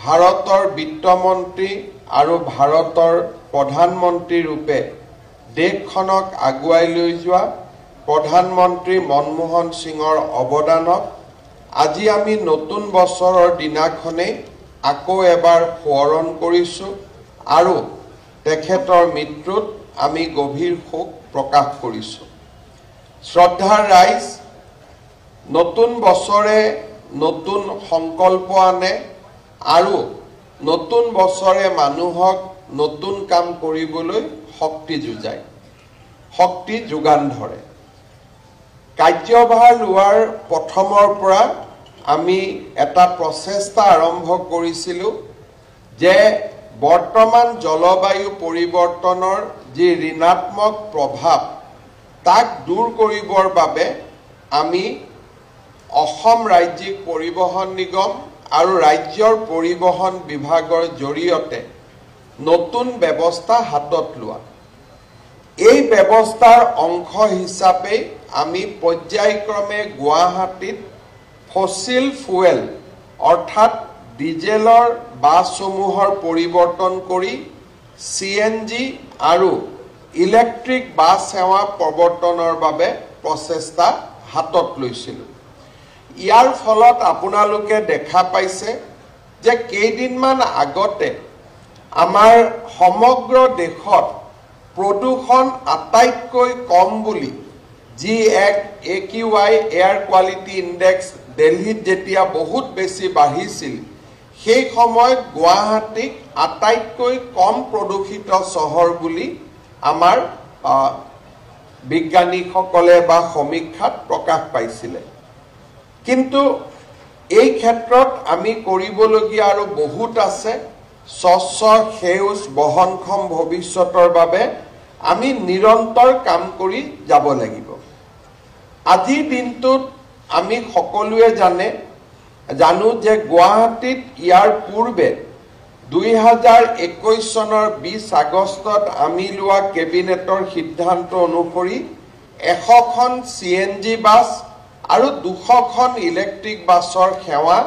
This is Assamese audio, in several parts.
ভাৰতৰ বিত্তমন্ত্ৰী আৰু ভাৰতৰ প্ৰধানমন্ত্ৰী ৰূপে দেশখনক আগুৱাই লৈ যোৱা প্ৰধানমন্ত্ৰী মনমোহন সিঙৰ অৱদানক আজি আমি নতুন বছৰৰ দিনাখনে আকৌ এবাৰ সোঁৱৰণ কৰিছোঁ আৰু তেখেতৰ মৃত্যুত আমি গভীৰ শোক প্ৰকাশ কৰিছোঁ। শ্ৰদ্ধাৰ ৰাইজ, নতুন বছৰে নতুন সংকল্প আনে আৰু নতুন বছৰে মানুহক নতুন কাম কৰিবলৈ শক্তি যোগায়, শক্তি যোগান ধৰে। কাৰ্যভাৰ লোৱাৰ প্ৰথমৰ পৰা আমি এটা প্ৰচেষ্টা আৰম্ভ কৰিছিলোঁ যে বৰ্তমান জলবায়ু পৰিৱৰ্তনৰ যি ঋণাত্মক প্ৰভাৱ তাক দূৰ কৰিবৰ বাবে আমি অসম ৰাজ্যিক পৰিবহণ নিগম আৰু ৰাজ্যৰ পৰিবহণ বিভাগৰ জৰিয়তে নতুন ব্যৱস্থা হাতত লোৱা। এই ব্যৱস্থাৰ অংশ হিচাপে আমি পৰ্যায়ক্ৰমে গুৱাহাটীত ফসিল ফুয়েল অৰ্থাৎ ডিজেলৰ বাছসমূহৰ পৰিৱৰ্তন কৰি CNG আৰু ইলেক্ট্ৰিক বাছ সেৱা প্ৰৱৰ্তনৰ বাবে প্ৰচেষ্টা হাতত লৈছিলোঁ। ইয়াৰ ফলত আপোনালোকে দেখা পাইছে যে কেইদিনমান আগতে আমাৰ সমগ্ৰ দেশত প্ৰদূষণ আটাইতকৈ কম বুলি যি এক AQI এয়াৰ কোৱালিটি ইণ্ডেক্স দিল্লীত যেতিয়া বহুত বেছি বাঢ়িছিল, সেই সময়ত গুৱাহাটীক আটাইতকৈ কম প্ৰদূষিত চহৰ বুলি আমাৰ বিজ্ঞানীসকলে বা সমীক্ষাত প্ৰকাশ পাইছিলে। কিন্তু এই ক্ষেত্ৰত আমি কৰিবলগীয়া আৰু বহুত আছে। স্বচ্ছ সেউজ বহনক্ষম ভৱিষ্যতৰ বাবে আমি নিৰন্তৰ কাম কৰি যাব লাগিব। আজিৰ দিনটোত আমি সকলোৱে জানো যে গুৱাহাটীত ইয়াৰ পূৰ্বে 2021 চনৰ 20 আগষ্টত আমি লোৱা কেবিনেটৰ সিদ্ধান্ত অনুসৰি 100খন CNG বাছ আৰু 200খন ইলেক্ট্ৰিক বাছৰ সেৱা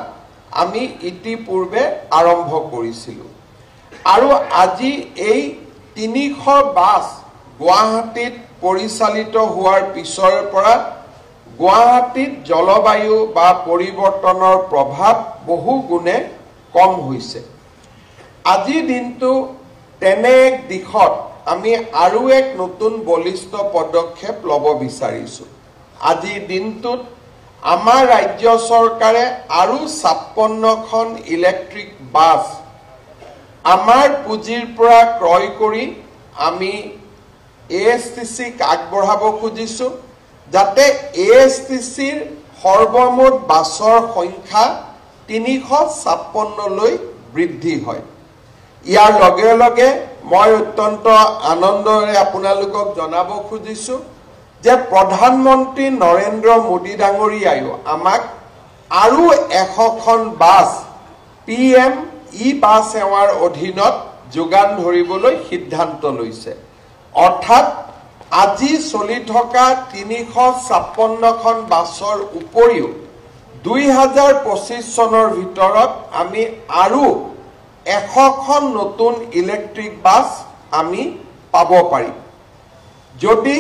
আমি ইতিপূৰ্বে আৰম্ভ কৰিছিলোঁ আৰু আজি এই 300 বাছ গুৱাহাটীত পৰিচালিত হোৱাৰ পিছৰ পৰা গুৱাহাটীত জলবায়ু বা পৰিৱৰ্তনৰ প্ৰভাৱ বহু গুণে কম হৈছে। আজিৰ দিনটো তেনে এক দিশত আমি আৰু এক নতুন বলিষ্ঠ পদক্ষেপ ল'ব বিচাৰিছোঁ। আজিৰ দিনটোত আমাৰ ৰাজ্য চৰকাৰে আৰু 56খন ইলেক্ট্ৰিক বাছ আমাৰ পুঁজিৰ পৰা ক্ৰয় কৰি আমি ASTCক আগবঢ়াব খুজিছোঁ, যাতে ASTCৰ সৰ্বমুঠ বাছৰ সংখ্যা 356লৈ বৃদ্ধি হয়। ইয়াৰ লগে লগে মই অত্যন্ত আনন্দৰে আপোনালোকক জনাব খুজিছোঁ যে প্ৰধানমন্ত্ৰী নৰেন্দ্ৰ মোদী ডাঙৰীয়ায়ো আমাক আৰু 100খন বাছ PM ই-বাছ সেৱাৰ অধীনত যোগান ধৰিবলৈ সিদ্ধান্ত লৈছে। অৰ্থাৎ আজি চলি থকা 356খন বাছৰ উপৰিও 2025 চনৰ ভিতৰত আমি আৰু 100খন নতুন ইলেক্ট্ৰিক বাছ আমি পাব পাৰিম। যদি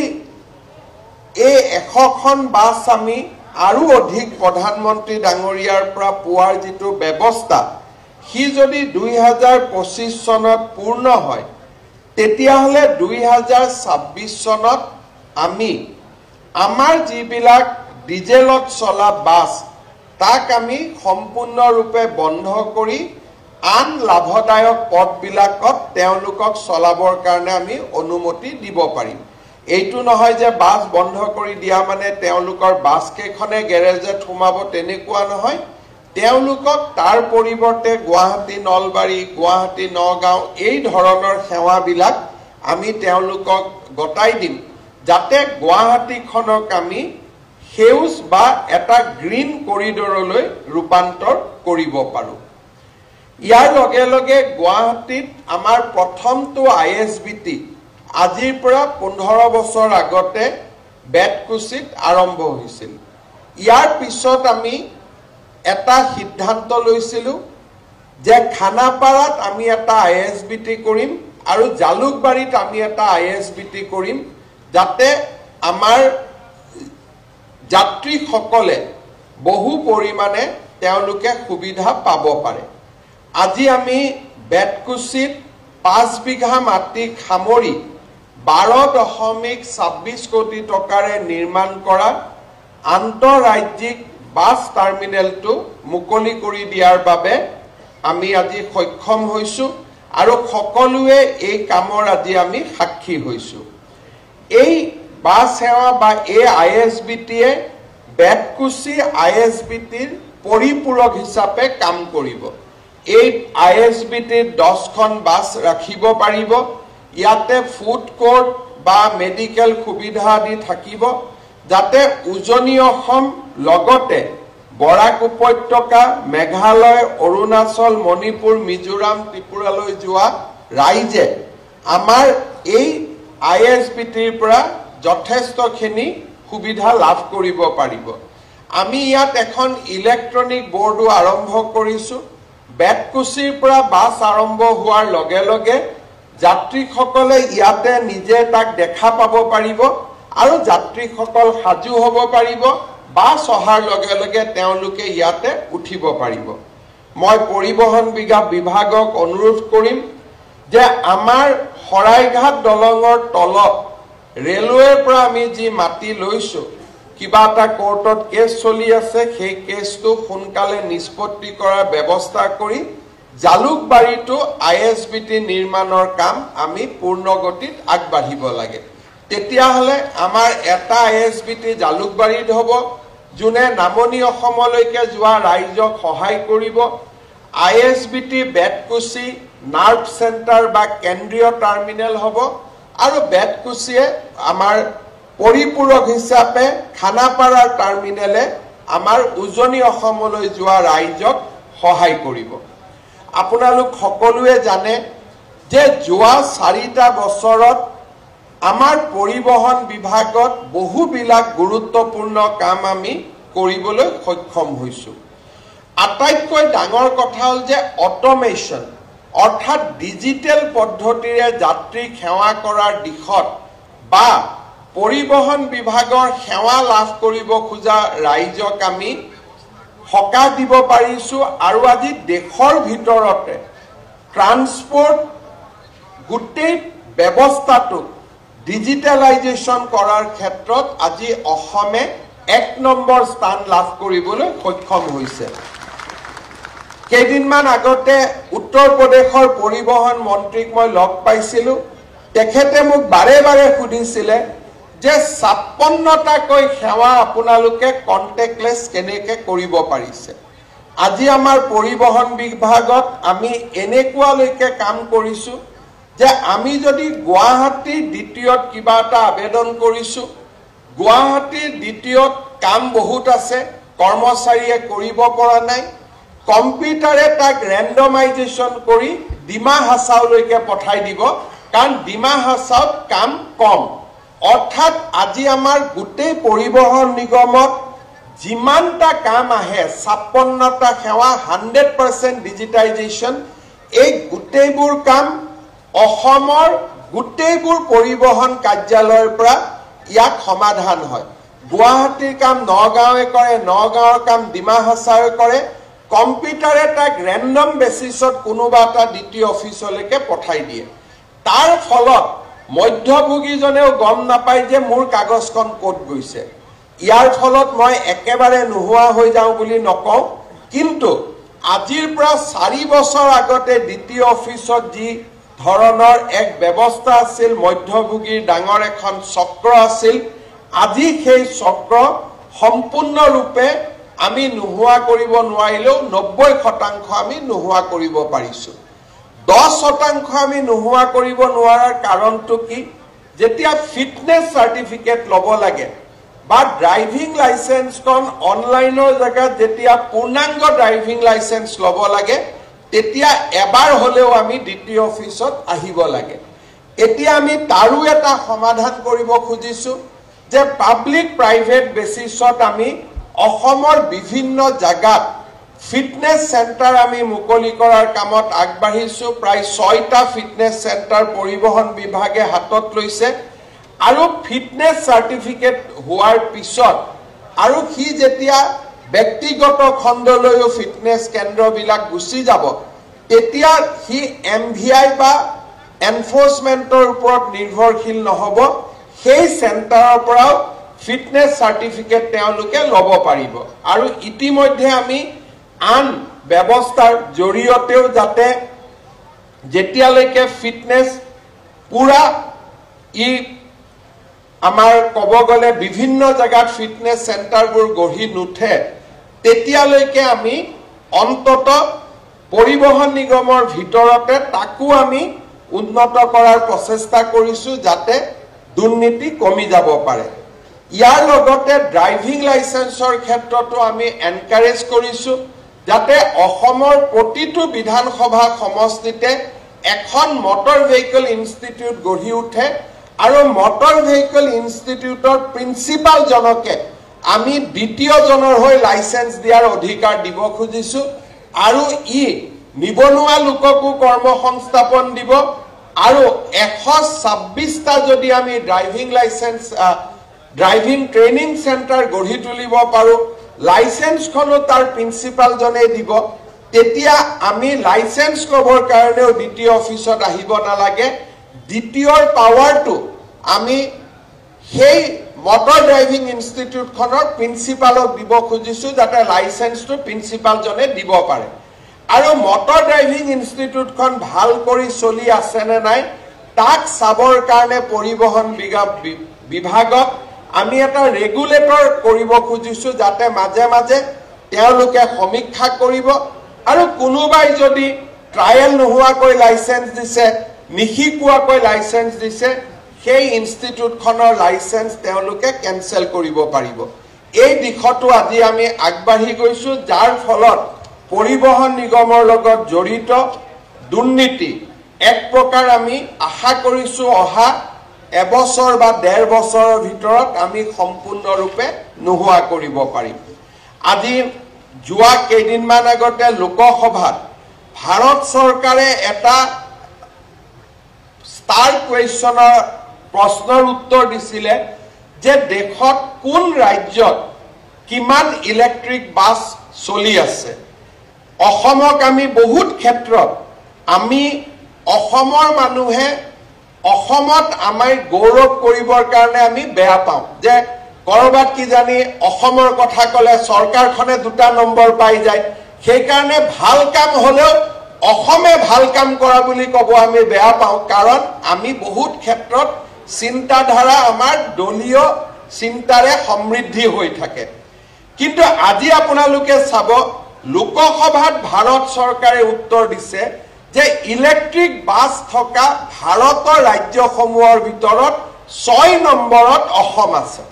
এই 100খন বাছ আমি আৰু অধিক প্ৰধানমন্ত্ৰী ডাঙৰীয়াৰ পৰা পোৱাৰ যিটো ব্যৱস্থা, সি যদি 2025 চনত পূৰ্ণ হয়, তেতিয়াহ'লে 2026 চনত আমি আমাৰ যিবিলাক ডিজেলত চলা বাছ তাক আমি সম্পূৰ্ণৰূপে বন্ধ কৰি আন লাভদায়ক পথবিলাকত তেওঁলোকক চলাবৰ কাৰণে আমি অনুমতি দিব পাৰিম। এইটো নহয় যে বাছ বন্ধ কৰি দিয়া মানে তেওঁলোকৰ বাছ কেইখনে গেৰেজত সোমাব, তেনেকুৱা নহয়। তেওঁলোকক তাৰ পৰিৱৰ্তে গুৱাহাটী নলবাৰী, গুৱাহাটী নগাঁও এই ধৰণৰ সেৱাবিলাক আমি তেওঁলোকক গতাই দিম, যাতে গুৱাহাটীখনক আমি সেউজ বা এটা গ্ৰীণ কৰিডৰলৈ ৰূপান্তৰ কৰিব পাৰোঁ। ইয়াৰ লগে লগে গুৱাহাটীত আমাৰ প্ৰথমটো ISBT আজিৰ পৰা 15 বছৰ আগতে বেতকুছিত আৰম্ভ হৈছিল। ইয়াৰ পিছত আমি এটা সিদ্ধান্ত লৈছিলোঁ যে খানাপাৰাত আমি এটা আইএসবিটি কৰিম আৰু জালুকবাৰীত আমি এটা আইএসবিটি কৰিম যাতে আমাৰ যাত্ৰীসকলে বহু পৰিমাণে তেওঁলোকে সুবিধা পাব পাৰে আজি আমি বেতকুছিত 5 বিঘা মাটি খামৰি 12.26 কোটি টকাৰে নিৰ্মাণ কৰা আন্তঃৰাজ্যিক বাছ টাৰ্মিনেলটো মুকলি কৰি দিয়াৰ বাবে আমি আজি সক্ষম হৈছো আৰু সকলোৱে এই কামৰ আজি আমি সাক্ষী হৈছো এই বাছ সেৱা বা এই আইএসবিটিয়ে বেতকুছি আইএসবিটিৰ পৰিপূৰক হিচাপে কাম কৰিব এই আইএসবিটিৰ 10খন বাছ ৰাখিব পাৰিব ইয়াতে ফুড কোৰ্ট বা মেডিকেল সুবিধা আদি থাকিব যাতে উজনি অসম লগতে বৰাক উপত্যকা মেঘালয় অৰুণাচল মণিপুৰ মিজোৰাম ত্ৰিপুৰালৈ যোৱা ৰাইজে আমাৰ এই আইএসবিটিৰ পৰা যথেষ্টখিনি সুবিধা লাভ কৰিব পাৰিব আমি ইয়াত এখন ইলেক্ট্ৰনিক বোৰ্ডো আৰম্ভ কৰিছো বেতকুছিৰ পৰা বাছ আৰম্ভ হোৱাৰ লগে লগে যাত্ৰীসকলে ইয়াতে নিজে তাক দেখা পাব পাৰিব আৰু যাত্ৰীসকল সাজু হ'ব পাৰিব বাছ অহাৰ লগে লগে তেওঁলোকে ইয়াতে উঠিব পাৰিব মই পৰিবহণ বিভাগক অনুৰোধ কৰিম যে আমাৰ হৰাইঘাট দলঙৰ তলত ৰেলৱেৰ পৰা আমি যি মাটি লৈছো কিবা এটা কোৰ্টত কেছ চলি আছে সেই কেছটো সোনকালে নিষ্পত্তি কৰাৰ ব্যৱস্থা কৰি জালুকবাৰীটো আইএসবিটি নিৰ্মাণৰ কাম আমি পূৰ্ণগতিত আগবাঢ়িব লাগে তেতিয়া হলে আমাৰ এটা আইএসবিটি জালুকবাৰীত হ'ব জুনে নামনি অসমলৈকে যোৱা ৰাইজক সহায় কৰিব আইএসবিটি বেতকুছি নাৰ্ভ চেণ্টাৰ বা কেন্দ্ৰীয় টাৰ্মিনেল হ'ব আৰু বেতকুছিয়ে আমাৰ পৰিপূৰক হিচাপে খানাপাৰাৰ টাৰ্মিনেলে আমাৰ উজনি অসমলৈ যোৱা ৰাইজক সহায় কৰিব আপোনালোক সকলোৱে জানে যে যোৱা 4টা বছৰত আমাৰ পৰিবহণ বিভাগত বহুবিলাক গুৰুত্বপূৰ্ণ কাম আমি কৰিবলৈ সক্ষম হৈছো আটাইতকৈ ডাঙৰ কথা হ'ল যে অটোমেশ্যন অৰ্থাৎ ডিজিটেল পদ্ধতিৰে যাত্ৰী সেৱা কৰাৰ দিশত বা পৰিবহণ বিভাগৰ সেৱা লাভ কৰিব খোজা ৰাইজক আমি সকাহ দিব পাৰিছো আৰু আজি দেশৰ ভিতৰতে ট্ৰান্সপোৰ্ট গোটেই ব্যৱস্থাটো ডিজিটেলাইজেশ্যন কৰাৰ ক্ষেত্ৰত আজি অসমে 1 নম্বৰ স্থান লাভ কৰিবলৈ সক্ষম হৈছে কেইদিনমান আগতে উত্তৰ প্ৰদেশৰ পৰিবহণ মন্ত্ৰীক মই লগ পাইছিলো তেখেতে মোক বাৰে বাৰে সুধিছিলে যে 56টাকৈ সেৱা আপোনালোকে কন্টেক্টলেছ কেনেকৈ কৰিব পাৰিছে আজি আমাৰ পৰিবহণ বিভাগত আমি এনেকুৱালৈকে কাম কৰিছো যে আমি যদি গুৱাহাটীৰ দ্বিতীয়ত কিবা এটা আবেদন কৰিছো গুৱাহাটীৰ দ্বিতীয়ত কাম বহুত আছে কৰ্মচাৰীয়ে কৰিব পৰা নাই কম্পিউটাৰে তাক ৰেণ্ডমাইজেশ্যন কৰি ডিমা হাছাওলৈকে পঠাই দিব কাৰণ ডিমা হাছাওত কাম কম অৰ্থাৎ আজি আমাৰ গোটেই পৰিবহণ নিগমত যিমানটা কাম আহে 56টা সেৱা 100% ডিজিটাইজেশ্যন এই গোটেইবোৰ কাম অসমৰ গোটেইবোৰ পৰিবহণ কাৰ্যালয়ৰ পৰা ইয়াক সমাধান হয় গুৱাহাটীৰ কাম নগাঁৱে কৰে নগাঁৱৰ কাম ডিমা হাছাওৱে কৰে কম্পিউটাৰে তাক ৰেণ্ডম বেচিছত কোনোবা এটা দ্বিতীয় অফিচলৈকে পঠাই দিয়ে তাৰ ফলত মধ্যভোগীজনেও গম নাপায় যে মোৰ কাগজখন ক'ত গৈছে ইয়াৰ ফলত মই একেবাৰে নোহোৱা হৈ যাওঁ বুলি নকওঁ কিন্তু আজিৰ পৰা 4 বছৰ আগতে দ্বিতীয় অফিচত যি ধৰণৰ এক ব্যৱস্থা আছিল মধ্যভোগীৰ ডাঙৰ এখন চক্ৰ আছিল আজি সেই চক্ৰ সম্পূৰ্ণৰূপে আমি নোহোৱা কৰিব নোৱাৰিলেও 90% আমি নোহোৱা কৰিব পাৰিছো 10% আমি নোহোৱা কৰিব নোৱাৰাৰ কাৰণটো কি যেতিয়া ফিটনেস সাৰ্টিফিকেট ল'ব লাগে বা ড্ৰাইভিং লাইসেন্সখন অনলাইনৰ জায়গাত যেতিয়া পূৰ্ণাংগ ড্ৰাইভিং লাইসেন্স ল'ব লাগে তেতিয়া এবাৰ হলেও আমি দ্বিতীয় অফিচত আহিব লাগে এতিয়া আমি তাৰো এটা সমাধান কৰিব খুজিছো যে পাব্লিক প্ৰাইভেট বেচিছত আমি অসমৰ বিভিন্ন জায়গাত ফিটনেস সেন্টাৰ আমি মুকলি কৰাৰ কামত আগবাঢ়িছো প্ৰায় 6টা ফিটনেস সেন্টাৰ পৰিবহন বিভাগে হাতত লৈছে আৰু ফিটনেস সাৰ্টিফিকেট হোৱাৰ পিছত আৰু কি যেতিয়া ব্যক্তিগত খণ্ডলৈও ফিটনেস কেন্দ্ৰবিলাক গুচি যাব তেতিয়া হি এমভিআই বা এনফোৰ্সমেন্টৰ ওপৰত নিৰ্ভৰশীল নহব সেই সেন্টাৰৰ পৰা ফিটনেস সাৰ্টিফিকেট তেওঁলোকে ল'ব পাৰিব আৰু ইতিমধ্যে আমি আন ব্যৱস্থাৰ জৰিয়তেও যাতে যেতিয়ালৈকে ফিটনেস পুৰা ই আমাৰ ক'ব গ'লে বিভিন্ন জায়গাত ফিটনেস সেন্টাৰবোৰ গঢ়ি নুঠে তেতিয়ালৈকে আমি অন্তত পৰিবহন নিগমৰ ভিতৰতে তাকো আমি উন্নত কৰাৰ প্ৰচেষ্টা কৰিছো যাতে দুৰ্নীতি কমি যাব পাৰে ইয়াৰ লগতে ড্ৰাইভিং লাইসেন্সৰ ক্ষেত্ৰতো আমি এনকাৰেজ কৰিছো যাতে অসমৰ প্ৰতিটো বিধানসভা সমষ্টিতে এখন মটৰ ভেহিকল ইনষ্টিটিউট গঢ়ি উঠে আৰু মটৰ ভেহিকল ইনষ্টিটিউটৰ প্ৰিন্সিপাল জনকে আমি দ্বিতীয় জনৰ হৈ লাইসেন্স দিয়াৰ অধিকাৰ দিব খুজিছো আৰু ই নিবনুৱা লোককো কৰ্মসংস্থাপন দিব আৰু 126টা যদি আমি driving licence driving training centre গঢ়ি তুলিব পাৰো লাইসেন্সখনো তাৰ প্ৰিন্সিপাল জনে দিব তেতিয়া আমি লাইসেন্স ল'বৰ কাৰণেও দ্বিতীয় অফিচত আহিব নালাগে দ্বিতীয়ৰ পাৱাৰটো আমি সেই মটৰ ড্ৰাইভিং ইনষ্টিটিউটখনৰ প্ৰিন্সিপালক দিব খুজিছো যাতে লাইসেন্সটো প্ৰিন্সিপাল জনে দিব পাৰে আৰু মটৰ ড্ৰাইভিং ইনষ্টিটিউটখন ভাল কৰি চলি আছে নে নাই তাক চাবৰ কাৰণে পৰিবহন বিভাগক আমি এটা ৰেগুলেটৰ কৰিব খুজিছো যাতে মাজে মাজে তেওঁলোকে সমীক্ষা কৰিব আৰু কোনোবাই যদি ট্ৰায়েল নোহোৱাকৈ লাইসেন্স দিছে নিশিকোৱাকৈ লাইসেন্স দিছে সেই ইনষ্টিটিউটখনৰ লাইসেন্স তেওঁলোকে কেনসেল কৰিব পাৰিব এই দিশটো আজি আমি আগবাঢ়ি গৈছো যাৰ ফলত পৰিবহন নিগমৰ লগত জড়িত দুৰ্নীতি এক প্ৰকাৰ আমি আশা কৰিছো অহা এবছৰ বা 1.5 বছৰৰ ভিতৰত আমি সম্পূৰ্ণৰূপে নোহোৱা কৰিব পাৰিম আজি যোৱা কেইদিনমান আগতে লোকসভাত ভাৰত চৰকাৰে এটা ষ্টাৰ কুৱেশ্যনৰ প্ৰশ্নৰ উত্তৰ দিছিলে যে দেশত কোন ৰাজ্যত কিমান ইলেক্ট্ৰিক বাছ চলি আছে অসমক আমি বহুত ক্ষেত্ৰত আমি অসমৰ মানুহে অসমত আমাৰ গৌৰৱ কৰিবৰ কাৰণে আমি বেয়া পাওঁ যে কৰবাত কি জানি অসমৰ কথা কলে চৰকাৰখনে 2টা নম্বৰ পাই যায় সেই কাৰণে ভাল কাম হলেও অসমে ভাল কাম কৰা বুলি কব আমি বেয়া পাওঁ কাৰণ আমি বহুত ক্ষেত্ৰত চিন্তাধাৰা আমাৰ দলীয় চিন্তাৰে সমৃদ্ধি হৈ থাকে কিন্তু আজি আপোনালোকে চাব লোকসভাত ভাৰত চৰকাৰে উত্তৰ দিছে যে ইলেক্ট্ৰিক বাছ থকা ভাৰতৰ ৰাজ্যসমূহৰ ভিতৰত 6 নম্বৰত অসম আছে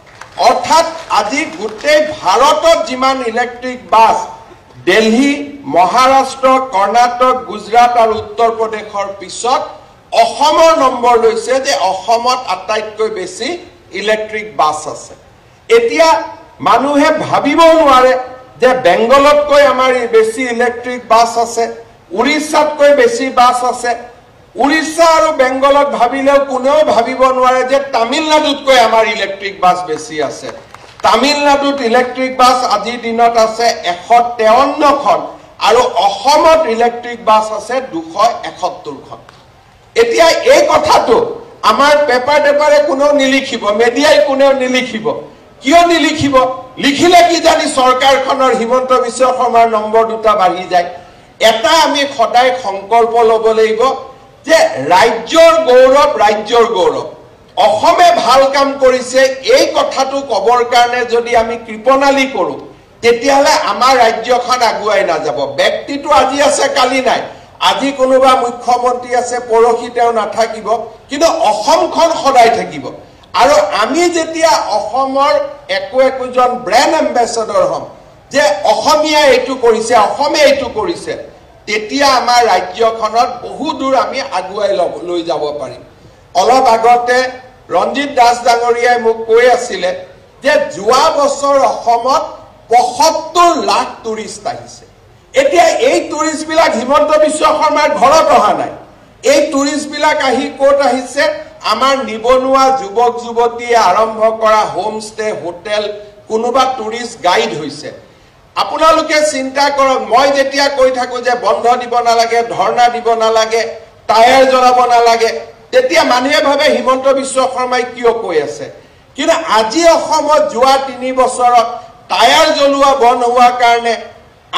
অৰ্থাৎ আজি গোটেই ভাৰতত যিমান ইলেক্ট্ৰিক বাছ দিল্লী মহাৰাষ্ট্ৰ কৰ্ণাটক গুজৰাট আৰু উত্তৰ প্ৰদেশৰ পিছত অসমৰ নম্বৰ লৈছে যে অসমত আটাইতকৈ বেছি ইলেক্ট্ৰিক বাছ আছে এতিয়া মানুহে ভাবিব নোৱাৰে যে বেংগলতকৈ আমাৰ বেছি ইলেক্ট্ৰিক বাছ আছে উৰিষ্যাতকৈ বেছি বাছ আছে উৰিষ্যা আৰু বেংগলত ভাবিলেও কোনেও ভাবিব নোৱাৰে যে তামিলনাডুতকৈ আমাৰ ইলেক্ট্ৰিক বাছ বেছি আছে তামিলনাডুত ইলেক্ট্ৰিক বাছ আজিৰ দিনত আছে 153খন আৰু অসমত ইলেক্ট্ৰিক বাছ আছে 271খন এতিয়া এই কথাটো আমাৰ পেপাৰে কোনেও নিলিখিব মিডিয়াই কোনেও নিলিখিব কিয় নিলিখিব লিখিলে কি জানি চৰকাৰখনৰ হিমন্ত বিশ্ব শৰ্মাৰ নম্বৰ 2টা বাঢ়ি যায় এটা আমি সদায় সংকল্প ল'ব লাগিব যে ৰাজ্যৰ গৌৰৱ অসমে ভাল কাম কৰিছে এই কথাটো কবৰ কাৰণে যদি আমি কৃপনালি কৰো তেতিয়ালে আমাৰ ৰাজ্যখন আগুৱাই না যাব ব্যক্তিটো আজি আছে কালি নাই আজি কোনোবা মুখ্যমন্ত্ৰী আছে পৰহি তেওঁ নাথাকিব কিন্তু অসমখন সদায় থাকিব আৰু আমি যেতিয়া অসমৰ একোজন ব্ৰেণ্ড এম্বেছাডৰ হম যে অসমীয়া এইটো কৰিছে অসমে এইটো কৰিছে তেতিয়া আমাৰ ৰাজ্যখনত বহু দূৰ আমি আগুৱাই লৈ যাব পাৰিম অলপ আগতে ৰঞ্জিত দাস ডাঙৰীয়াই মোক কৈ আছিলে যে যোৱা বছৰ অসমত ৭৫ লাখ টুৰিষ্ট আহিছে এতিয়া এই টুৰিষ্ট বিলাক হিমন্ত বিশ্ব শৰ্মাৰ ঘৰত অহা নাই। এই টুৰিষ্ট বিলাক আহি ক'ত আহিছে? আমাৰ নিবনুৱা যুৱক যুৱতীয়ে আৰম্ভ কৰা হোম ষ্টে, হোটেল, কোনোবা টুৰিষ্ট গাইড হৈছে। আপোনালোকে চিন্তা কৰক, মই যেতিয়া কৈ থাকো যে বন্ধ দিব নালাগে, ধৰ্ণা দিব নালাগে, টায়াৰ জ্বলাব নালাগে, তেতিয়া মানুহে ভাবে হিমন্ত বিশ্ব শৰ্মাই কিয় কৈ আছে। কিন্তু আজি অসমত যোৱা 3 বছৰত টায়াৰ জ্বলোৱা বন্ধ হোৱাৰ কাৰণে,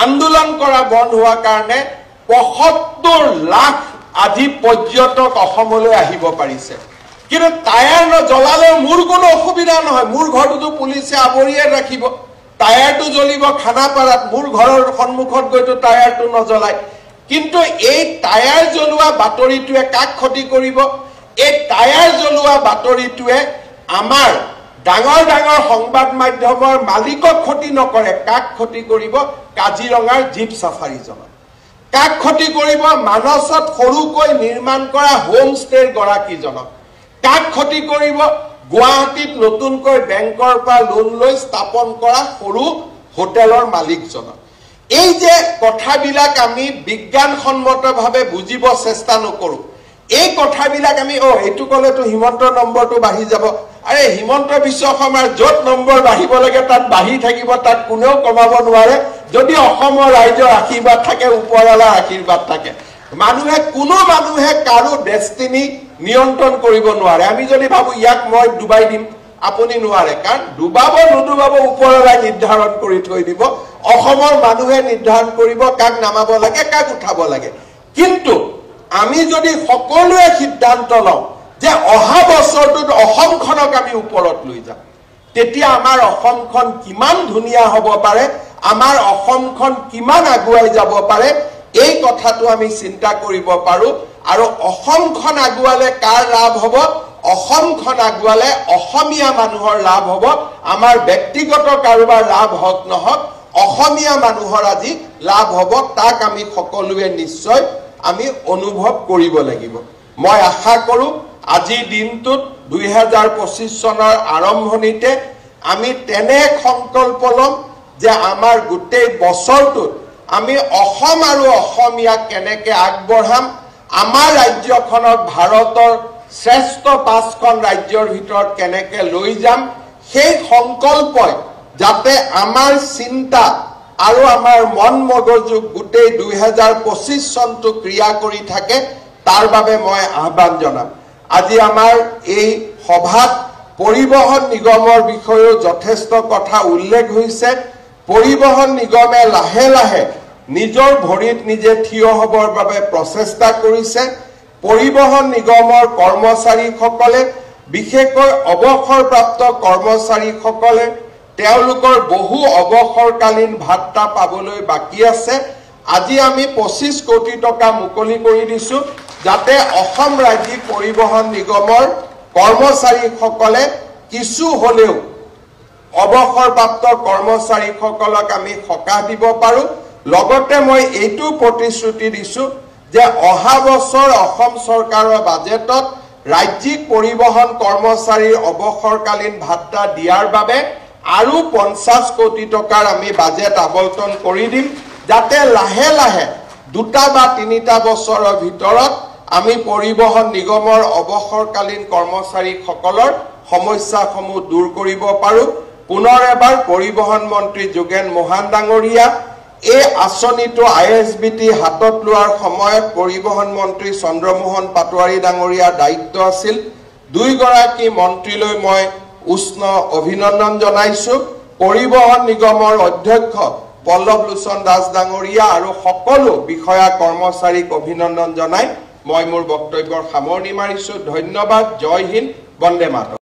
আন্দোলন কৰা বন্ধ হোৱাৰ কাৰণে ৭৫ লাখ আজি পৰ্যটক অসমলৈ আহিব পাৰিছে। কিন্তু টায়াৰ নজ্বলালেও মোৰ কোনো অসুবিধা নহয়, মোৰ ঘৰটো পুলিচে আৱৰিয়ে ৰাখিব। টায়াৰটো জ্বলিব খানাপাৰাত, মোৰ ঘৰৰ সন্মুখত গৈতো টায়াৰটো নজ্বলায়। কিন্তু এই টায়াৰ জ্বলোৱা বাতৰিটোৱে কাক ক্ষতি কৰিব? এই টায়াৰ জ্বলোৱা বাতৰিটোৱে আমাৰ ডাঙৰ ডাঙৰ সংবাদ মাধ্যমৰ মালিকক ক্ষতি নকৰে। কাক ক্ষতি কৰিব? কাজিৰঙাৰ জীপ চাফাৰীজনক। কাক ক্ষতি কৰিব? মানসত সৰুকৈ নিৰ্মাণ কৰা হোম ষ্টেৰ গৰাকীজনক। কাক ক্ষতি কৰিব? গুৱাহাটীত নতুনকৈ বেংকৰ পৰা লোন লৈ স্থাপন কৰা সৰু হোটেলৰ মালিকজনক। এই যে কথাবিলাক আমি বিজ্ঞানসন্মতভাৱে বুজিব চেষ্টা নকৰো, এই কথাবিলাক আমি এইটো ক'লেতো হিমন্তৰ নম্বৰটো বাঢ়ি যাব। আৰে হিমন্ত বিশ্ব শৰ্মাৰ য'ত নম্বৰ বাঢ়িব লাগে তাত বাঢ়ি থাকিব, তাত কোনেও কমাব নোৱাৰে। যদি অসমৰ ৰাইজৰ আশীৰ্বাদ থাকে, ওপৰৱালাৰ আশীৰ্বাদ থাকে, কোনো মানুহে কাৰো ডেষ্টিনি নিয়ন্ত্ৰণ কৰিব নোৱাৰে। আমি যদি ভাবো ইয়াক মই ডুবাই দিম, আপুনি নোৱাৰে, কাৰণ ডুবাব নুডুবাব ওপৰৱালাই নিৰ্ধাৰণ কৰি থৈ দিব। অসমৰ মানুহে নিৰ্ধাৰণ কৰিব কাক নামাব লাগে, কাক উঠাব লাগে। কিন্তু আমি যদি সকলোৱে সিদ্ধান্ত লওঁ যে অহা বছৰটোত অসমখনক আমি ওপৰত লৈ যাম, তেতিয়া আমাৰ অসমখন কিমান ধুনীয়া হ'ব পাৰে, আমাৰ অসমখন কিমান আগুৱাই যাব পাৰে, এই কথাটো আমি চিন্তা কৰিব পাৰো। আৰু অসমখন আগুৱালে কাৰ লাভ হ'ব? অসমখন আগুৱালে অসমীয়া মানুহৰ লাভ হ'ব। আমাৰ ব্যক্তিগত কাৰোবাৰ লাভ হওক নহওক, অসমীয়া মানুহৰ আজি লাভ হ'ব। তাক আমি সকলোৱে নিশ্চয় আমি অনুভৱ কৰিব লাগিব। মই আশা কৰো আজিৰ দিনটোত 2025 চনৰ আৰম্ভণিতে আমি তেনে সংকল্প ল'ম যে আমাৰ গোটেই বছৰটোত আমি অসম আৰু অসমীয়াক কেনেকৈ আগবঢ়াম, আমাৰ ৰাজ্যখনক ভাৰতৰ শ্ৰেষ্ঠ 5খন ৰাজ্যৰ ভিতৰত কেনেকৈ লৈ যাম, সেই সংকল্পই যাতে আমাৰ চিন্তা আৰু আমাৰ মন মগজু গোটেই 2025 চনটো ক্ৰিয়া কৰি থাকে, তাৰ বাবে মই আহ্বান জনাম। আজি আমাৰ এই সভাত পৰিবহণ নিগমৰ বিষয়েও যথেষ্ট কথা উল্লেখ হৈছে। পৰিবহণ নিগমে লাহে লাহে নিজৰ ভৰিত নিজে থিয় হ'বৰ বাবে প্ৰচেষ্টা কৰিছে। পৰিবহণ নিগমৰ কৰ্মচাৰীসকলে, বিশেষকৈ অৱসৰপ্ৰাপ্ত কৰ্মচাৰীসকলে তেওঁলোকৰ বহু অৱসৰকালীন ভাত্তা পাবলৈ বাকী আছে। আজি আমি 25 কোটি টকা মুকলি কৰি দিছো, যাতে অসম ৰাজ্যিক পৰিবহণ নিগমৰ কৰ্মচাৰীসকলে কিছু হ'লেও অৱসৰপ্ৰাপ্ত কৰ্মচাৰীসকলক আমি সকাহ দিব পাৰো। লগতে মই এইটো প্ৰতিশ্ৰুতি দিছো যে অহা বছৰ অসম চৰকাৰৰ বাজেটত ৰাজ্যিক পৰিবহণ কৰ্মচাৰীৰ অৱসৰকালীন ভাত্তা দিয়াৰ বাবে আৰু 50 কোটি টকাৰ আমি বাজেট আবণ্টন কৰি দিম, যাতে লাহে লাহে 2টা বা 3টা বছৰৰ ভিতৰত আমি পৰিবহণ নিগমৰ অৱসৰকালীন কৰ্মচাৰীসকলৰ সমস্যাসমূহ দূৰ কৰিব পাৰো। পুনৰ এবাৰ পৰিবহণ মন্ত্ৰী যোগেন মহান ডাঙৰীয়া এই আঁচনিটো ISBT হাতত লোৱাৰ সময়ত পৰিবহণ মন্ত্ৰী চন্দ্ৰমোহন পাটোৱাৰী ডাঙৰীয়াৰ দায়িত্ব আছিল। 2 গৰাকী মন্ত্ৰীলৈ মই উষ্ণ অভিনন্দন জনাইছো। পৰিবহণ নিগমৰ অধ্যক্ষ পল্লৱ লোচন দাস ডাঙৰীয়া আৰু সকলো বিষয়া কৰ্মচাৰীক অভিনন্দন জনাই মই মোৰ বক্তব্যৰ সামৰণি মাৰিছো। ধন্যবাদ। জয় হিন্দ, বন্দে মাতৰম।